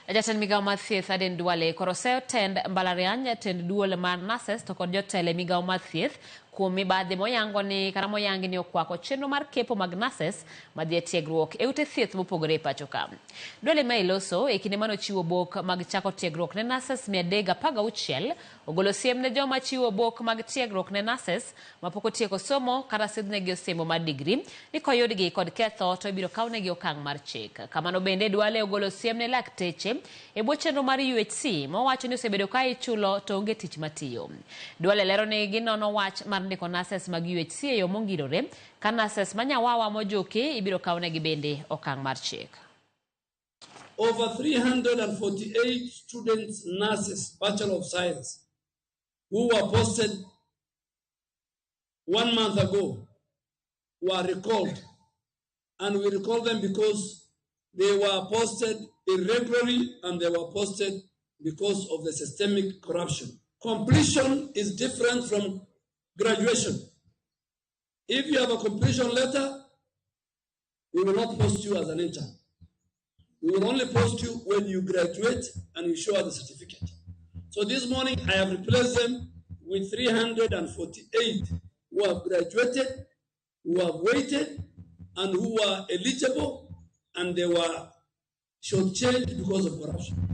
Jatend migawo mar thieth Aden Duale koroseo tend mbalariany tend Duale mar nases to kod jotele migawo mar thieth kuom mibadhi moyango ni kata moyangi ni okwako chenro mar kepo mag nases madhi tiegruok e ute thieth mopogore e pacho ka. Duale ma iloso e kinde mano chiwo bok mag chako tiegruok ne nases 316 ogolo siem ne joma chiwo bok mag tiegruok ne nases mapok otieko somo kata sidhnegi osemo mar digri ni koyudgi kod ketho to ibiro kawnegi okang' mar chik. Kamano bende Duale ogolo siem ne lakteche e bwo chenro mar UHC mowacho ni osebedo ka ichulo to onge tich matiyo. Duale lero ni ginono wach mar ndiko nases mag UHC e yo mongirore ka nases manyawawa mojoki ibiro kawnegi bende okang' mar chik. Over 348 students, nurses, Bachelor of Science, who were posted 1 month ago were recalled. And we recall them because they were posted irregularly and they were posted because of the systemic corruption. Completion is different from graduation. If you have a completion letter, we will not post you as an intern. We will only post you when you graduate and you show us the certificate. So this morning, I have replaced them with 348 who have graduated, who have waited, and who are eligible, and they were shortchanged because of corruption.